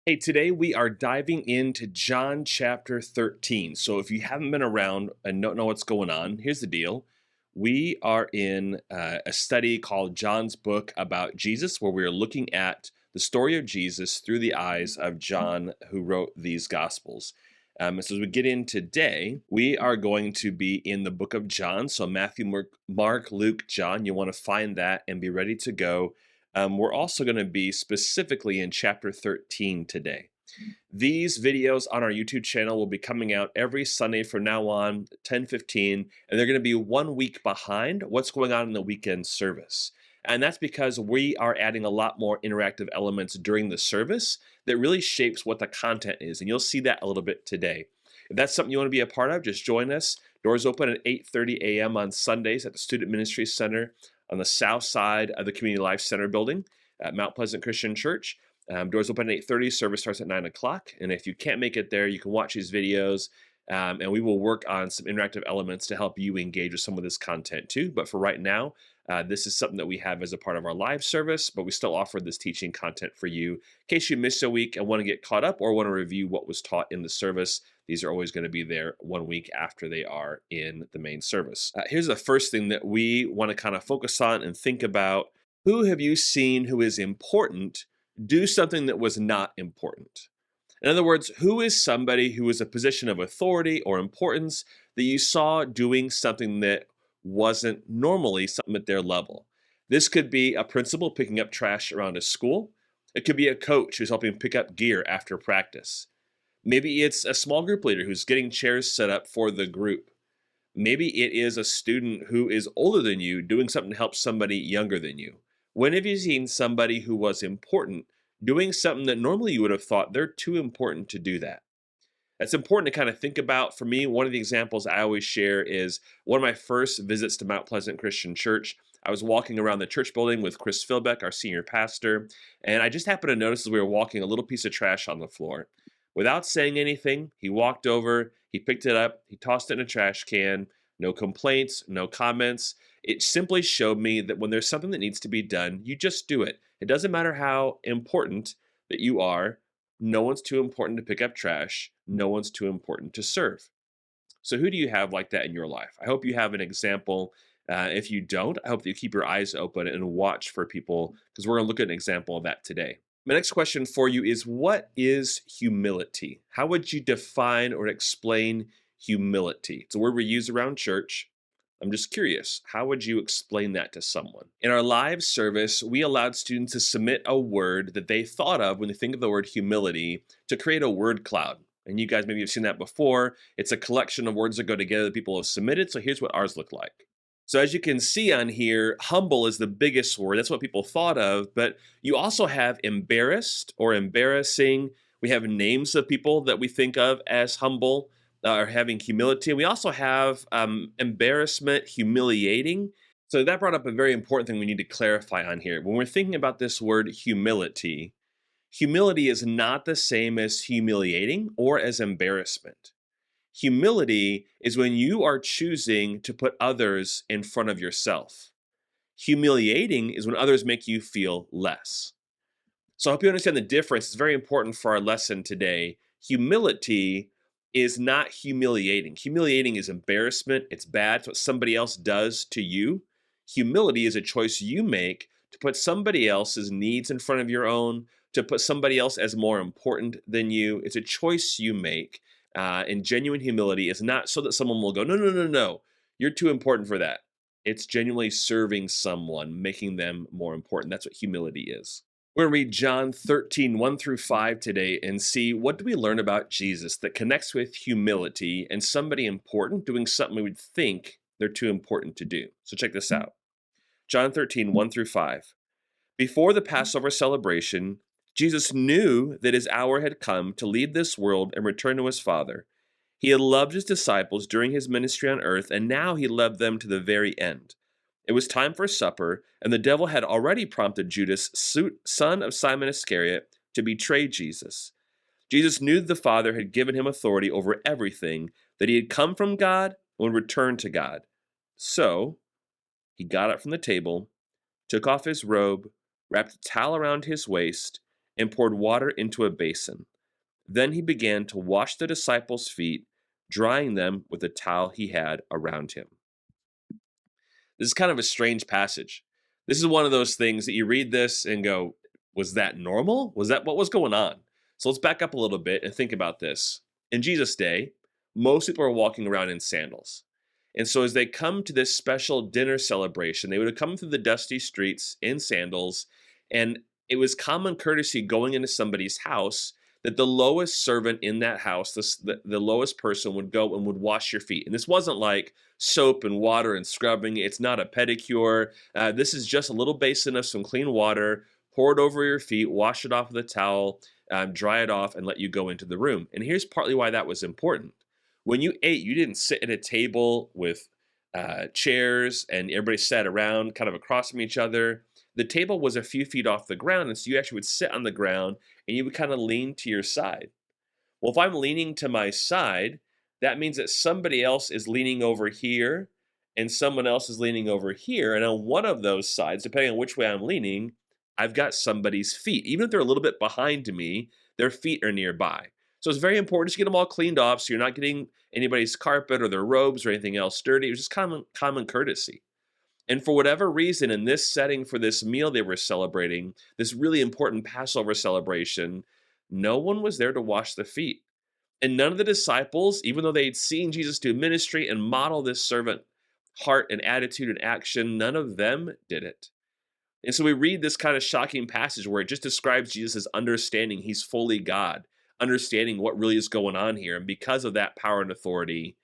Hey, today we are diving into John chapter 13. So, if you haven't been around and don't know what's going on, here's the deal. We are in a study called John's Book about Jesus, where we're looking at the story of Jesus through the eyes of John, who wrote these Gospels. So, as we get in today, we are going to be in the book of John. So, Matthew, Mark, Luke, John. You want to find that and be ready to go. We're also going to be specifically in chapter 13 today. These videos on our YouTube channel will be coming out every Sunday from now on, 10:15, and they're going to be 1 week behind what's going on in the weekend service. And that's because we are adding a lot more interactive elements during the service that really shapes what the content is. And you'll see that a little bit today. If that's something you want to be a part of, just join us. Doors open at 8:30 a.m. on Sundays at the Student Ministry Center on the south side of the Community Life Center building at Mount Pleasant Christian Church. Doors open at 8:30, service starts at 9 o'clock. And if you can't make it there, you can watch these videos, and we will work on some interactive elements to help you engage with some of this content too. But for right now, this is something that we have as a part of our live service, but we still offer this teaching content for you. In case you missed a week and want to get caught up or want to review what was taught in the service, these are always going to be there 1 week after they are in the main service. Here's the first thing that we want to kind of focus on and think about. Who have you seen who is important do something that was not important? In other words, who is somebody who is a position of authority or importance that you saw doing something that wasn't normally something at their level? This could be a principal picking up trash around a school. It could be a coach who's helping pick up gear after practice. Maybe it's a small group leader who's getting chairs set up for the group. Maybe it is a student who is older than you doing something to help somebody younger than you. When have you seen somebody who was important doing something that normally you would have thought they're too important to do that? It's important to kind of think about. For me, one of the examples I always share is one of my first visits to Mount Pleasant Christian Church. I was walking around the church building with Chris Philbeck, our senior pastor, and I just happened to notice as we were walking a little piece of trash on the floor. Without saying anything, he walked over, he picked it up, he tossed it in a trash can. No complaints, no comments. It simply showed me that when there's something that needs to be done, you just do it. It doesn't matter how important that you are. No one's too important to pick up trash. No one's too important to serve. So, who do you have like that in your life? I hope you have an example. If you don't, I hope that you keep your eyes open and watch for people, because we're going to look at an example of that today. My next question for you is, what is humility? How would you define or explain humility? It's a word we use around church. I'm just curious, how would you explain that to someone? In our live service, we allowed students to submit a word that they thought of when they think of the word humility to create a word cloud. And you guys maybe have seen that before. It's a collection of words that go together that people have submitted. So here's what ours look like. So as you can see on here, humble is the biggest word. That's what people thought of. But you also have embarrassed or embarrassing. We have names of people that we think of as humble or having humility. And we also have embarrassment, humiliating. So that brought up a very important thing we need to clarify on here. When we're thinking about this word humility, humility is not the same as humiliating or as embarrassment. Humility is when you are choosing to put others in front of yourself. Humiliating is when others make you feel less. So I hope you understand the difference. It's very important for our lesson today. Humility is not humiliating. Humiliating is embarrassment. It's bad. It's what somebody else does to you. Humility is a choice you make to put somebody else's needs in front of your own, to put somebody else as more important than you. It's a choice you make. And genuine humility is not so that someone will go, no, no, no, no, you're too important for that. It's genuinely serving someone, making them more important. That's what humility is. We're going to read John 13, 1 through 5 today and see, what do we learn about Jesus that connects with humility and somebody important doing something we would think they're too important to do. So check this out. John 13, 1 through 5. Before the Passover celebration, Jesus knew that his hour had come to leave this world and return to his Father. He had loved his disciples during his ministry on earth, and now he loved them to the very end. It was time for supper, and the devil had already prompted Judas, son of Simon Iscariot, to betray Jesus. Jesus knew that the Father had given him authority over everything, that he had come from God and would return to God. So he got up from the table, took off his robe, wrapped a towel around his waist, and poured water into a basin. Then he began to wash the disciples' feet, drying them with a towel he had around him. This is kind of a strange passage. This is one of those things that you read this and go, was that normal? Was that what was going on? So let's back up a little bit and think about this. In Jesus' day, most people are walking around in sandals. And so as they come to this special dinner celebration, they would have come through the dusty streets in sandals. And it was common courtesy going into somebody's house that the lowest servant in that house, the lowest person would go and would wash your feet. And this wasn't like soap and water and scrubbing. It's not a pedicure. This is just a little basin of some clean water, pour it over your feet, wash it off with a towel, dry it off, and let you go into the room. And here's partly why that was important. When you ate, you didn't sit at a table with chairs and everybody sat around kind of across from each other. The table was a few feet off the ground, and so you actually would sit on the ground and you would kind of lean to your side. Well, if I'm leaning to my side, that means that somebody else is leaning over here and someone else is leaning over here. And on one of those sides, depending on which way I'm leaning, I've got somebody's feet. Even if they're a little bit behind me, their feet are nearby. So it's very important to get them all cleaned off so you're not getting anybody's carpet or their robes or anything else dirty. It was just common courtesy. And for whatever reason, in this setting for this meal they were celebrating, this really important Passover celebration, no one was there to wash the feet. And none of the disciples, even though they'd seen Jesus do ministry and model this servant heart and attitude and action, none of them did it. And so we read this kind of shocking passage where it just describes Jesus' understanding he's fully God, understanding what really is going on here. And because of that power and authority,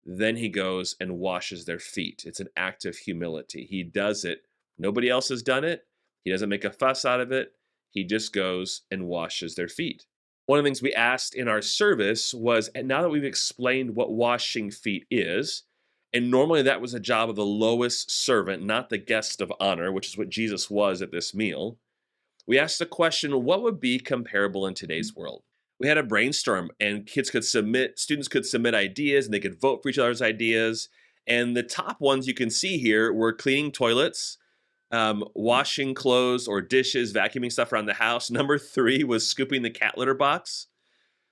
then he goes and washes their feet. It's an act of humility. He does it. Nobody else has done it. He doesn't make a fuss out of it. He just goes and washes their feet. One of the things we asked in our service was, and now that we've explained what washing feet is, and normally that was a job of the lowest servant, not the guest of honor, which is what Jesus was at this meal, we asked the question, what would be comparable in today's world? We had a brainstorm and students could submit ideas and they could vote for each other's ideas. And the top ones you can see here were cleaning toilets, washing clothes or dishes, vacuuming stuff around the house. Number 3 was scooping the cat litter box.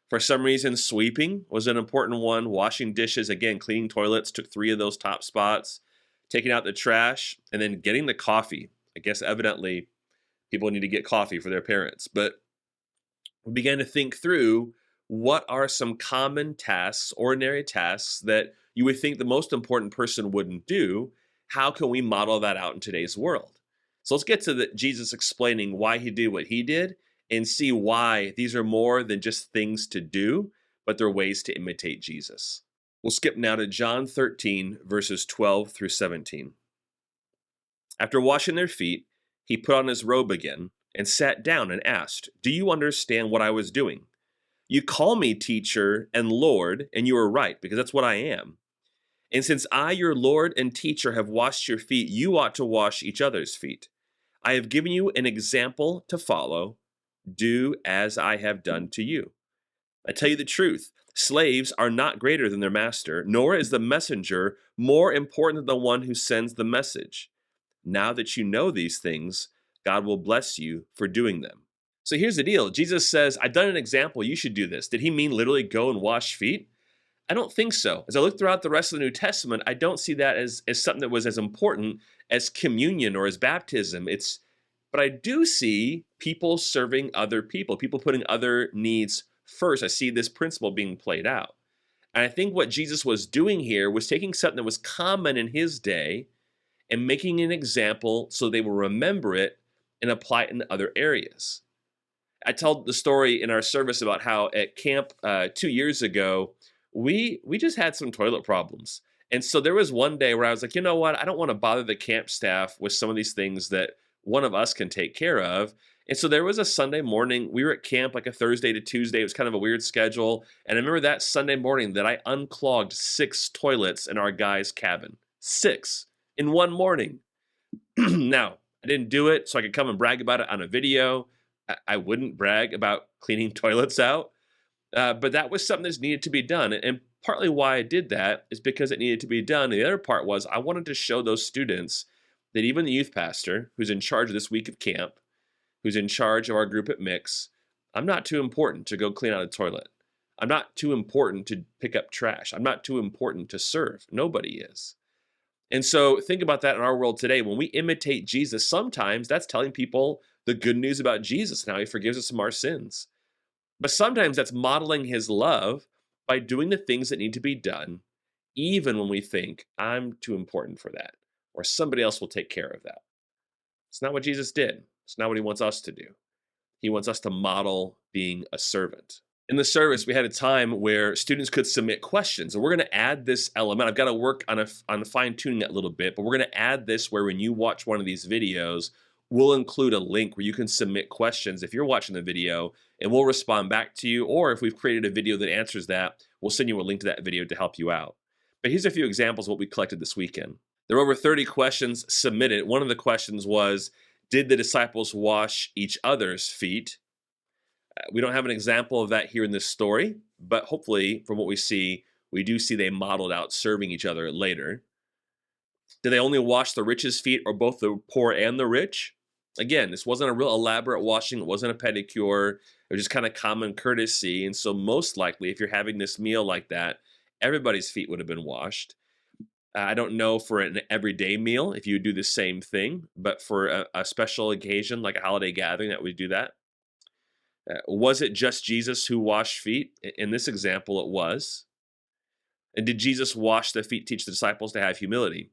For some reason, sweeping was an important one. Washing dishes, again, cleaning toilets took 3 of those top spots. Taking out the trash, and then getting the coffee. I guess evidently people need to get coffee for their parents. But we began to think through what are some common tasks, ordinary tasks that you would think the most important person wouldn't do. How can we model that out in today's world? So let's get to Jesus explaining why he did what he did and see why these are more than just things to do, but they're ways to imitate Jesus. We'll skip now to John 13, verses 12 through 17. After washing their feet, he put on his robe again and sat down and asked, "Do you understand what I was doing? You call me teacher and Lord, and you are right, because that's what I am. And since I, your Lord and teacher, have washed your feet, you ought to wash each other's feet. I have given you an example to follow. Do as I have done to you. I tell you the truth, slaves are not greater than their master, nor is the messenger more important than the one who sends the message. Now that you know these things, God will bless you for doing them." So here's the deal. Jesus says, I've done an example. You should do this. Did he mean literally go and wash feet? I don't think so. As I look throughout the rest of the New Testament, I don't see that as something that was as important as communion or as baptism. But I do see people serving other people putting other needs first. I see this principle being played out. And I think what Jesus was doing here was taking something that was common in his day and making an example so they will remember it and apply it in other areas. I told the story in our service about how at camp 2 years ago, we just had some toilet problems. And so there was one day where I was like, you know what? I don't want to bother the camp staff with some of these things that one of us can take care of. And so there was a Sunday morning. We were at camp like a Thursday to Tuesday. It was kind of a weird schedule. And I remember that Sunday morning that I unclogged 6 toilets in our guy's cabin. 6 in one morning. Now, I didn't do it so I could come and brag about it on a video. I wouldn't brag about cleaning toilets out. But that was something that's needed to be done. And partly why I did that is because it needed to be done. The other part was I wanted to show those students that even the youth pastor who's in charge of this week of camp, who's in charge of our group at Mix, I'm not too important to go clean out a toilet. I'm not too important to pick up trash. I'm not too important to serve. Nobody is. And so think about that in our world today. When we imitate Jesus, sometimes that's telling people the good news about Jesus and how he forgives us from our sins. But sometimes that's modeling his love by doing the things that need to be done, even when we think, I'm too important for that, or somebody else will take care of that. It's not what Jesus did. It's not what he wants us to do. He wants us to model being a servant. In the service, we had a time where students could submit questions, and we're going to add this element. I've got to work on fine-tuning it a little bit, but we're going to add this where when you watch one of these videos, we'll include a link where you can submit questions if you're watching the video, and we'll respond back to you. Or if we've created a video that answers that, we'll send you a link to that video to help you out. But here's a few examples of what we collected this weekend. There were over 30 questions submitted. One of the questions was, did the disciples wash each other's feet? We don't have an example of that here in this story, but hopefully from what we see, we do see they modeled out serving each other later. Did they only wash the rich's feet or both the poor and the rich? Again, this wasn't a real elaborate washing. It wasn't a pedicure. It was just kind of common courtesy. And so most likely, if you're having this meal like that, everybody's feet would have been washed. I don't know for an everyday meal if you would do the same thing, but for a special occasion like a holiday gathering, that we do that. Was it just Jesus who washed feet? In this example, it was. And did Jesus wash the feet, teach the disciples to have humility?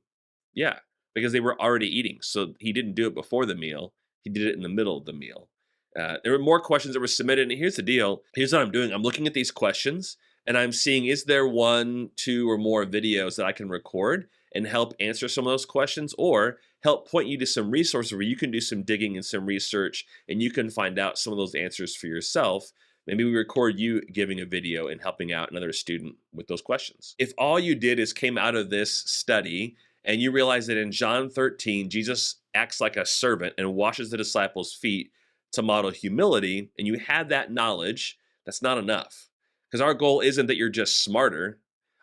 Yeah, because they were already eating. So he didn't do it before the meal. He did it in the middle of the meal. There were more questions that were submitted. And here's the deal. Here's what I'm doing. I'm looking at these questions and I'm seeing, is there 1, 2, or more videos that I can record and help answer some of those questions, or help point you to some resources where you can do some digging and some research and you can find out some of those answers for yourself. Maybe we record you giving a video and helping out another student with those questions. If all you did is came out of this study and you realize that in John 13, Jesus acts like a servant and washes the disciples' feet to model humility, and you had that knowledge, that's not enough. Because our goal isn't that you're just smarter.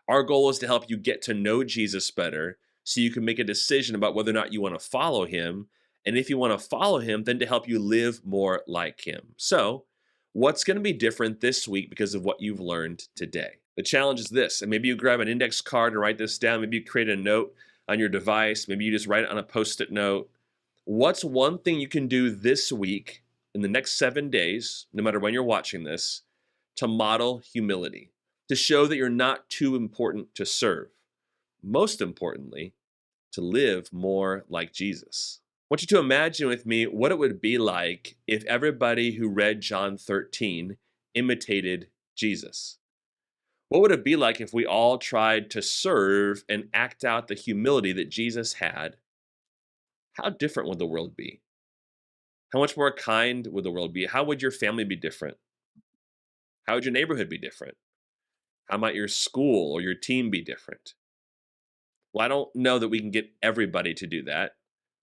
Our goal is to help you get to know Jesus better so you can make a decision about whether or not you want to follow him. And if you want to follow him, then to help you live more like him. So, what's going to be different this week because of what you've learned today? The challenge is this, and maybe you grab an index card and write this down. Maybe you create a note on your device. Maybe you just write it on a Post-it note. What's one thing you can do this week in the next 7 days, no matter when you're watching this, to model humility, to show that you're not too important to serve? Most importantly, to live more like Jesus. I want you to imagine with me what it would be like if everybody who read John 13 imitated Jesus. What would it be like if we all tried to serve and act out the humility that Jesus had? How different would the world be? How much more kind would the world be? How would your family be different? How would your neighborhood be different? How might your school or your team be different? Well, I don't know that we can get everybody to do that,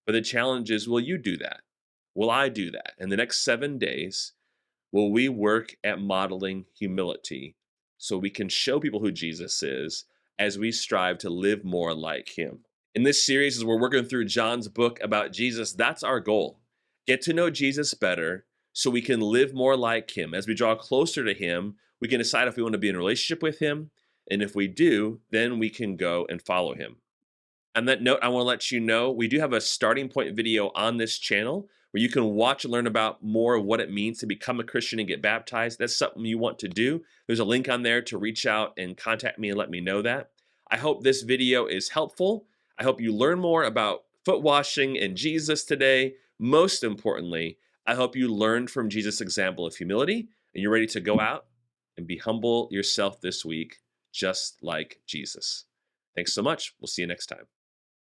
but the challenge is, will you do that? Will I do that? In the next 7 days, will we work at modeling humility so we can show people who Jesus is as we strive to live more like him? In this series, as we're working through John's book about Jesus, that's our goal. Get to know Jesus better so we can live more like him. As we draw closer to him, we can decide if we want to be in a relationship with him. And if we do, then we can go and follow him. On that note, I want to let you know we do have a starting point video on this channel where you can watch and learn about more of what it means to become a Christian and get baptized. That's something you want to do. There's a link on there to reach out and contact me and let me know that. I hope this video is helpful. I hope you learn more about foot washing and Jesus today. Most importantly, I hope you learned from Jesus' example of humility and you're ready to go out and be humble yourself this week, just like Jesus. Thanks so much. We'll see you next time.